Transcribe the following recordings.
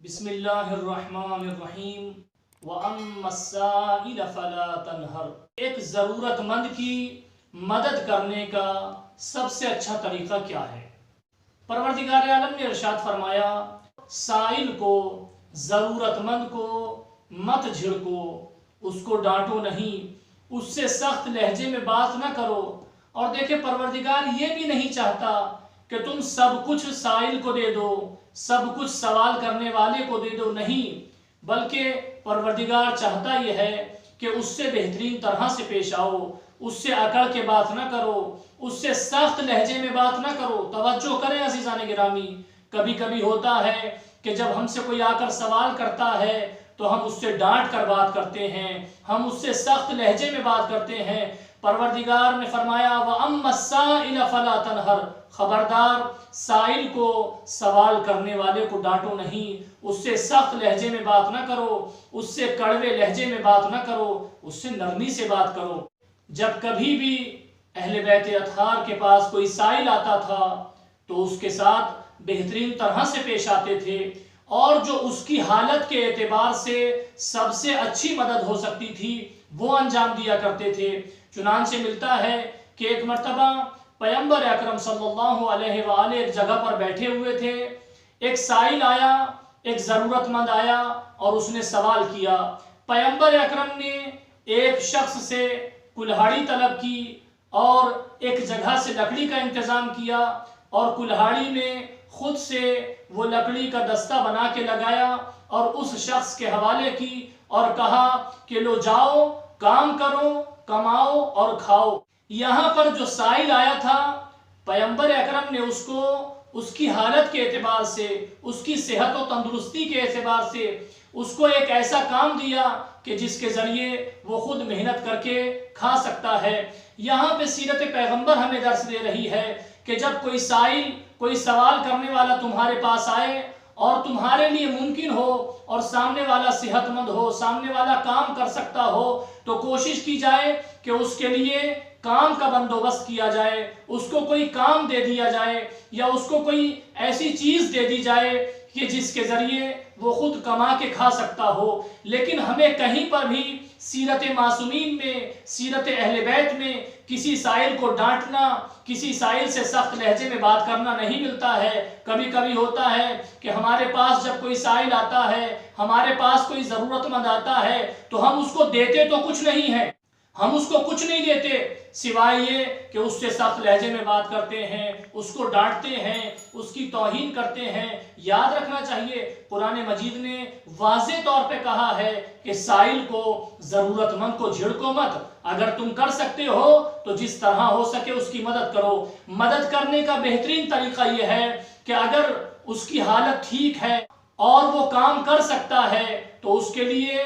بسم اللہ الرحمن الرحیم وَأَمَّا السَّائِلَ فَلَا تَنْهَرْ۔ ایک ضرورت مند کی مدد کرنے کا سب سے اچھا طریقہ کیا ہے؟ پروردگار عالم نے ارشاد فرمایا، سائل کو، ضرورت مند کو مت جھڑکو، اس کو ڈانٹو نہیں، اس سے سخت لہجے میں بات نہ کرو۔ اور دیکھیں پروردگار یہ بھی نہیں چاہتا کہ تم سب کچھ سائل کو دے دو، سب کچھ سوال کرنے والے کو دے دو، نہیں، بلکہ پروردگار چاہتا یہ ہے کہ اس سے بہترین طرح سے پیش آؤ، اس سے اکڑ کے بات نہ کرو، اس سے سخت لہجے میں بات نہ کرو۔ توجہ کریں عزیزان گرامی، کبھی کبھی ہوتا ہے کہ جب ہم سے کوئی آ کر سوال کرتا ہے تو ہم اس سے ڈانٹ کر بات کرتے ہیں، ہم اس سے سخت لہجے میں بات کرتے ہیں۔ پروردگار نے فرمایا وَأَمَّا السَّائِلَ فَلَا تَنْهَرْ، خبردار سائل کو، سوال کرنے والے کو ڈانٹو نہیں، اس سے سخت لہجے میں بات نہ کرو، اس سے کڑوے لہجے میں بات نہ کرو، اس سے نرمی سے بات کرو۔ جب کبھی بھی اہل بیت اطہار کے پاس کوئی سائل آتا تھا تو اس کے ساتھ بہترین طرح سے پیش آتے تھے، اور جو اس کی حالت کے اعتبار سے سب سے اچھی مدد ہو سکتی تھی وہ انجام دیا کرتے تھے۔ چنانچہ ملتا ہے کہ ایک مرتبہ پیغمبر اکرم صلی اللہ علیہ وآلہ ایک جگہ پر بیٹھے ہوئے تھے، ایک سائل آیا، ایک ضرورت مند آیا اور اس نے سوال کیا۔ پیغمبر اکرم نے ایک شخص سے کلہاڑی طلب کی اور ایک جگہ سے لکڑی کا انتظام کیا، اور کلہاڑی میں خود سے وہ لکڑی کا دستہ بنا کے لگایا اور اس شخص کے حوالے کی اور کہا کہ لو جاؤ، کام کرو، کماؤ اور کھاؤ۔ یہاں پر جو سائل آیا تھا، پیغمبر اکرم نے اس کو اس کی حالت کے اعتبار سے، اس کی صحت و تندرستی کے اعتبار سے اس کو ایک ایسا کام دیا کہ جس کے ذریعے وہ خود محنت کر کے کھا سکتا ہے۔ یہاں پہ سیرت پیغمبر ہمیں درس دے رہی ہے کہ جب کوئی سائل، کوئی سوال کرنے والا تمہارے پاس آئے اور تمہارے لیے ممکن ہو اور سامنے والا صحت مند ہو، سامنے والا کام کر سکتا ہو، تو کوشش کی جائے کہ اس کے لیے کام کا بندوبست کیا جائے، اس کو کوئی کام دے دیا جائے یا اس کو کوئی ایسی چیز دے دی جائے کہ جس کے ذریعے وہ خود کما کے کھا سکتا ہو۔ لیکن ہمیں کہیں پر بھی سیرت معصومین میں، سیرت اہل بیت میں کسی سائل کو ڈانٹنا، کسی سائل سے سخت لہجے میں بات کرنا نہیں ملتا ہے۔ کبھی کبھی ہوتا ہے کہ ہمارے پاس جب کوئی سائل آتا ہے، ہمارے پاس کوئی ضرورت مند آتا ہے تو ہم اس کو دیتے تو کچھ نہیں ہے، ہم اس کو کچھ نہیں دیتے سوائے یہ کہ اس سے سخت لہجے میں بات کرتے ہیں، اس کو ڈانٹتے ہیں، اس کی توہین کرتے ہیں۔ یاد رکھنا چاہیے قرآن مجید نے واضح طور پہ کہا ہے کہ سائل کو، ضرورت مند کو جھڑکو مت، اگر تم کر سکتے ہو تو جس طرح ہو سکے اس کی مدد کرو۔ مدد کرنے کا بہترین طریقہ یہ ہے کہ اگر اس کی حالت ٹھیک ہے اور وہ کام کر سکتا ہے تو اس کے لیے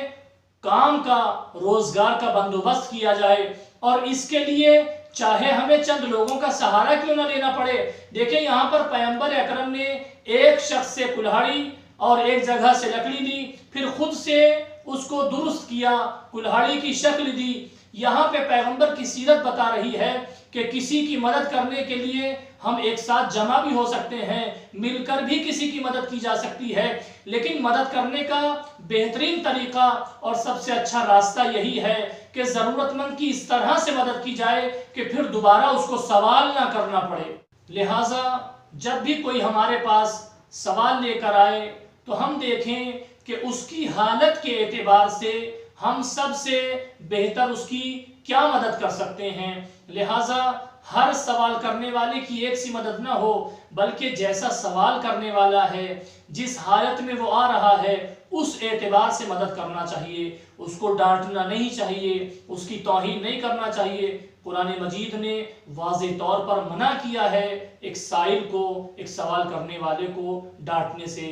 کام کا، روزگار کا بندوبست کیا جائے، اور اس کے لیے چاہے ہمیں چند لوگوں کا سہارا کیوں نہ لینا پڑے۔ دیکھیں یہاں پر پیغمبر اکرم نے ایک شخص سے کلہاڑی اور ایک جگہ سے لکڑی لی، پھر خود سے اس کو درست کیا، کلہاڑی کی شکل دی۔ یہاں پہ پیغمبر کی سیرت بتا رہی ہے کہ کسی کی مدد کرنے کے لیے ہم ایک ساتھ جمع بھی ہو سکتے ہیں، مل کر بھی کسی کی مدد کی جا سکتی ہے، لیکن مدد کرنے کا بہترین طریقہ اور سب سے اچھا راستہ یہی ہے کہ ضرورت مند کی اس طرح سے مدد کی جائے کہ پھر دوبارہ اس کو سوال نہ کرنا پڑے۔ لہٰذا جب بھی کوئی ہمارے پاس سوال لے کر آئے تو ہم دیکھیں کہ اس کی حالت کے اعتبار سے ہم سب سے بہتر اس کی کیا مدد کر سکتے ہیں۔ لہٰذا ہر سوال کرنے والے کی ایک سی مدد نہ ہو، بلکہ جیسا سوال کرنے والا ہے، جس حالت میں وہ آ رہا ہے، اس اعتبار سے مدد کرنا چاہیے، اس کو ڈانٹنا نہیں چاہیے، اس کی توہین نہیں کرنا چاہیے۔ قرآن مجید نے واضح طور پر منع کیا ہے ایک سائل کو، ایک سوال کرنے والے کو ڈانٹنے سے۔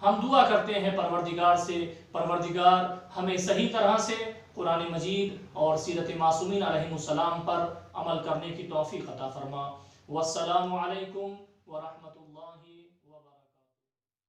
ہم دعا کرتے ہیں پروردگار سے، پروردگار ہمیں صحیح طرح سے قرآن مجید اور سیرت معصومین علیہ السلام پر عمل کرنے کی توفیق عطا فرما۔ والسلام علیکم ورحمۃ اللہ۔